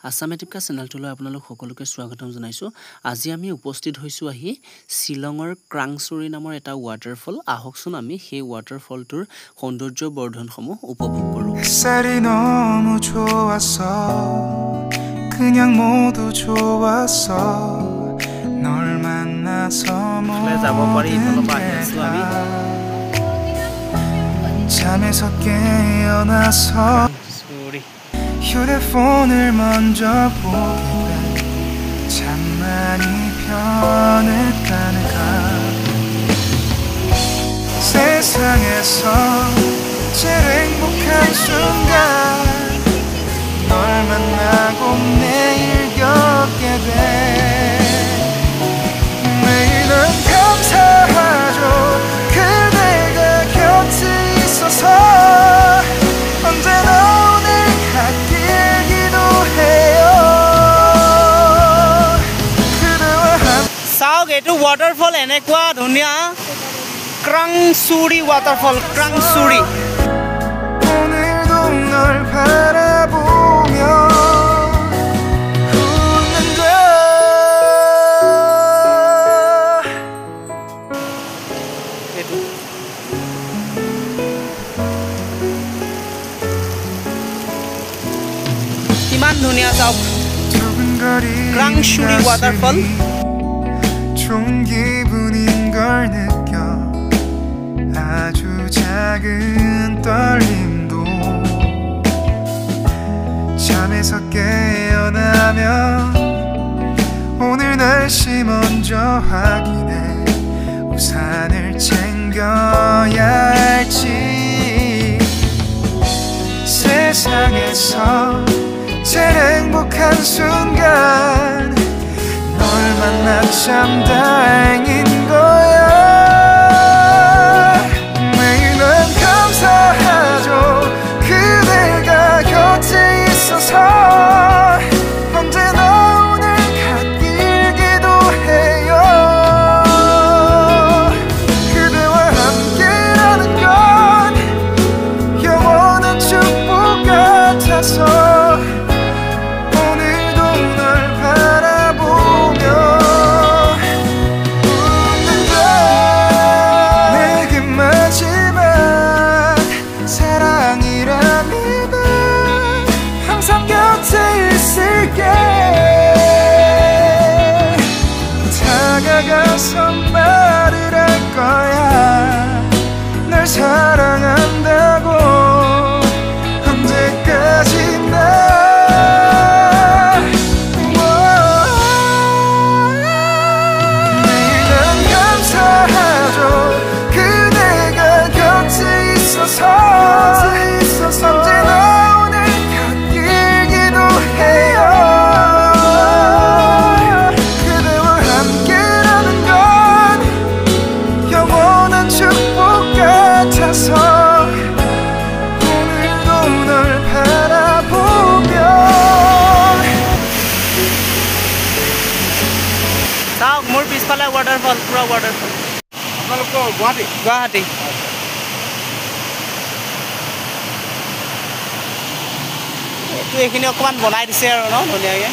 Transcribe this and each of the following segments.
আসাম এটিপকা চেনেলটোলৈ আপোনালোক সকলোকে স্বাগতম জনাইছো। আজি আমি উপস্থিত হৈছো আহি শিলঙৰ ক্ৰাংচুৰি নামৰ এটা ৱাটাৰফল। আহকচোন আমি সেই ৱাটাৰফলটোৰ সৌন্দৰ্য বৰ্ধনসমূহ উপভোগ কৰো। 햇살이 너무 좋았어 그냥 모두 좋았어 널 만나서 잠에서 깨어나서 휴대폰을 먼저 보길래 잠만이 편했다는가 세상에서 제일 행복한 순간 널 만나고 내일 겪게 돼 매일 넌 감사하죠 그대가 곁에 있어서 언제나 오늘 같길 기도해요 그대와 함께 চাওক এইটো ৱাটাৰফল এনেকুৱা ধুনীয়া ক্ৰাংচুৰি ৱাটাৰফল ক্ৰাংচুৰি 오늘도 널 바라보며 웃는다 এইটো কিমান ধুনীয়া চাওক 크랑슈리 와터폴? 좋은 기분인 걸 느껴 아주 작은 떨림도 잠에서 깨어나면 오늘 날씨 먼저 확인해 우산을 챙겨야 할지 세상에서 제일 행복한 순간 널 만나 참 다행인 거야 매일 난 감사하죠 그대가 곁에 있어서 언제나 오늘 같길 기도해요 그대와 함께라는 건 영원한 축복 같아서 오늘도 널 바라보며 웃는다 내게 마지막 사랑이라면 항상 곁에 있을게 다가가서 말을 할 거야 널 사랑한다고 언제까지나 매일 난 감사하죠 그대가 곁에 있어서 언제나 오늘 같길 기도해요 그대와 함께라는 건 영원한 축복 같아서 오늘도 널 바라보며 চাওক মোৰ পিছফালে ৱাটাৰফল পুৰা ৱাটাৰফল আপোনালোকৰ গুৱাহাটী এইটো এইখিনি অকণমান বনাই দিছে আৰু ন ধুনীয়াকৈ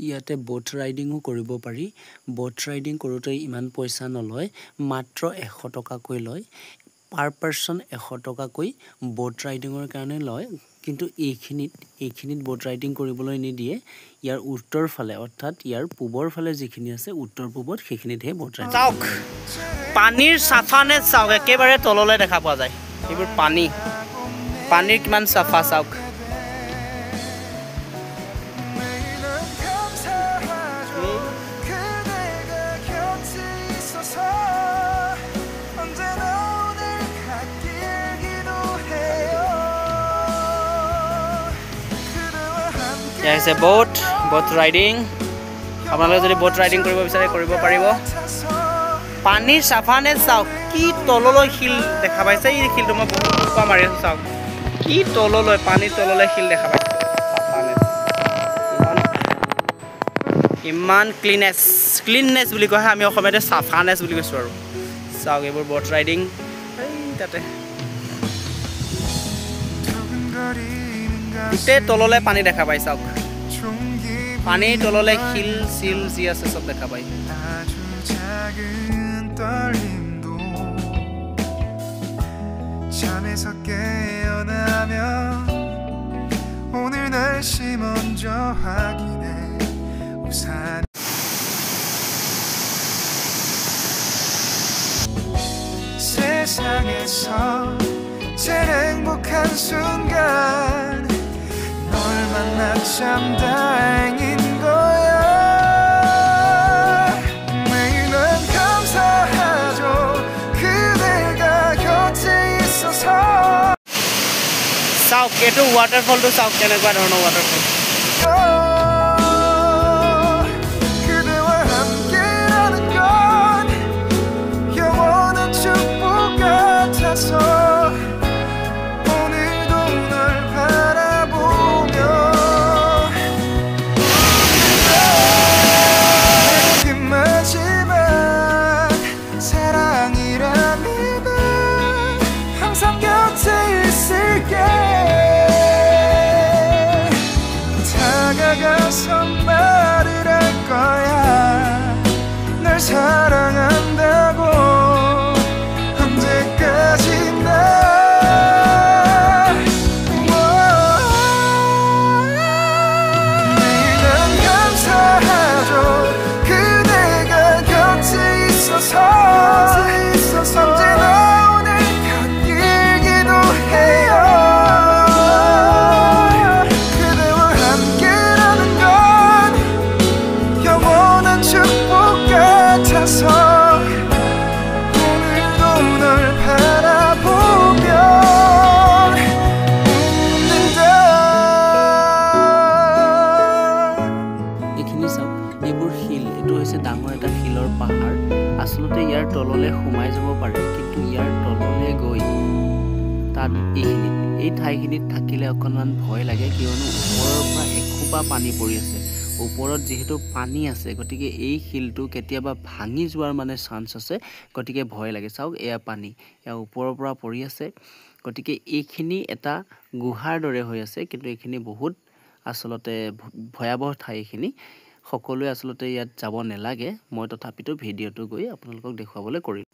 ইয়াতে বোট ৰাইডিঙো কৰিব পাৰি। বোট ৰাইডিং কৰোঁতে ইমান পইচা নলয়, মাত্ৰ 100 টকাকৈ লয়। পাৰ পাৰ্চন 100 টকাকৈ বোট ৰাইডিঙৰ কাৰণে লয়। কিন্তু এইখিনিত বোট ৰাইডিং কৰিবলৈ নিদিয়ে। ইয়াৰ উত্তৰ ফালে অৰ্থাৎ ইয়াৰ পূবৰ ফালে যিখিনি আছে উত্তৰ পূবত সেইখিনিতহে বোট ৰাইডিং। চাওক পানীৰ চাফানেছ চাওক একেবাৰে তললৈ দেখা পোৱা যায় এইবোৰ পানীৰ কিমান চাফা চাওক 그대가 곁에 있어서 언제나 오늘 같길 기도해요 그대와 함께 এয়া হৈছে বোট ৰাইডিং আপোনালোকে যদি বোট ৰাইডিং কৰিব বিচাৰে কৰিব পাৰিব পানীৰ চাফানেছ চাওক কি তললৈ শিল দেখা পাইছে এই শিলটো মই বহুত মাৰি আছো চাওক কি তললৈ পানীৰ তললৈ শিল দেখা পাইছে চাফানেছ ইমান ক্লিননেছ বুলি কয় আমি অসমীয়াতে চাফানেছ বুলি কৈছোঁ আৰু চাওক এইবোৰ বট ৰাইডিং তাতে গোটেই তললৈ পানী দেখা পাই চাওক পানীৰ তললৈ শিল চিল যি আছে চব দেখা পাই 잠에서 깨어나면 오늘 날씨 먼저 확인해 우산 세상에서 제일 행복한 순간 널 만나 참 다행인 거야 매일 난 감사하죠 그대가 곁에 있어서 চাওক এইটো ৱাটাৰফলটো চাওক কেনেকুৱা ধৰণৰ ৱাটাৰফল 그대와 함께라는 건 영원한 축복 같아서 오늘도 널 바라보며 긴 마지막 사랑이라면 항상 곁에 있을게 다가가서 말을 할 거야 널 사랑한다고 언제까지나 매일 난 감사하죠 그대가 곁에 있어서 언제나 오늘 곁길기도 해요 그대와 함께라는 건 영원한 축복 같아서 오늘도 널 바라보며 웃는다 এইখিনি চাওক এইবোৰ শিল এইটো হৈছে ডাঙৰ এটা শিলৰ পাহাৰ আচলতে ইয়াৰ তললৈ সোমাই যাব পাৰে কিন্তু ইয়াৰ তললৈ গৈ তাত এই ঠাইখিনিত থাকিলে অকণমান ভয় লাগে কিয়নো ওপৰৰ পৰা এখোপা পানী পৰি আছে ওপৰত যিহেতু পানী আছে গতিকে এই শিলটো কেতিয়াবা ভাঙি যোৱাৰ মানে চান্স আছে গতিকে ভয় লাগে চাওক এয়া পানী এয়া ওপৰৰ পৰা পৰি আছে গতিকে এইখিনি এটা গুহাৰ দৰে হৈ আছে কিন্তু এইখিনি বহুত আচলতে ভয়াবহ ঠাই এইখিনি সকলোৱে আচলতে ইয়াত যাব নালাগে মই তথাপিতো ভিডিঅ'টো গৈ আপোনালোকক দেখুৱাবলৈ কৰিম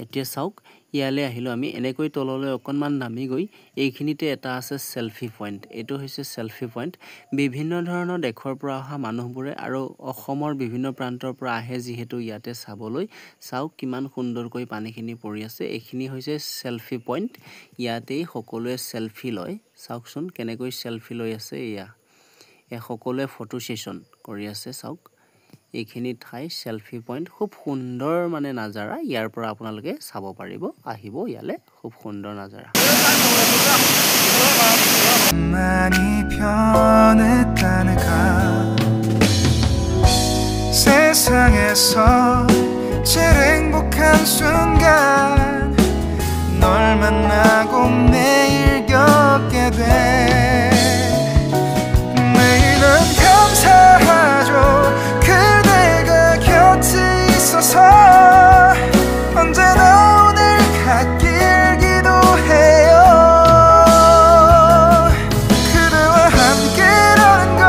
এতিয়া চাওক ইয়ালৈ আহিলোঁ আমি এনেকৈ তললৈ অকণমান নামি গৈ এইখিনিতে এটা আছে সেলফি পইণ্ট এইটো হৈছে সেলফি পইণ্ট বিভিন্ন ধৰণৰ দেশৰ পৰা অহা মানুহবোৰে আৰু অসমৰ বিভিন্ন প্ৰান্তৰ পৰা আহে যিহেতু ইয়াতে চাবলৈ চাওক কিমান সুন্দৰকৈ পানীখিনি পৰি আছে এইখিনি হৈছে সেলফি পইণ্ট ইয়াতেই সকলোৱে সেলফি লয় চাওকচোন কেনেকৈ সেলফি লৈ আছে এয়া সকলোৱে ফটো সেশন কৰি আছে চাওক এইখিনি ঠাই সেলফি পইণ্ট খুব সুন্দৰ মানে নাজাৰা ইয়াৰ পৰা আপোনালোকে চাব পাৰিব আহিব ইয়ালে খুব সুন্দৰ নাজাৰা 많이 변했다는가 세상에서 제일 행복한 순간 널 만나고 매일 겪게 돼 매일 난 감사하죠 그대가 곁에 있어서 언제나 오늘 갓길기도 해요 그대와 함께라는 건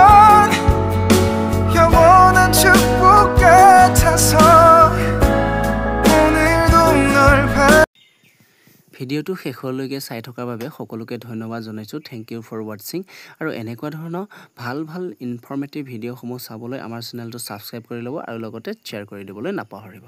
영원한 축복 같아서 오늘도 널 ভিডিঅ'টো শেষলৈকে চাই থকাৰ বাবে সকলোকে ধন্যবাদ জনাইছোঁ থেংক ইউ ফৰ ৱাচিং আৰু এনেকুৱা ধৰণৰ ভাল ভাল ইনফৰ্মেটিভ ভিডিঅ'সমূহ চাবলৈ আমাৰ চেনেলটো ছাবস্ক্ৰাইব কৰি ল'ব আৰু লগতে শ্বেয়াৰ কৰি দিবলৈ নাপাহৰিব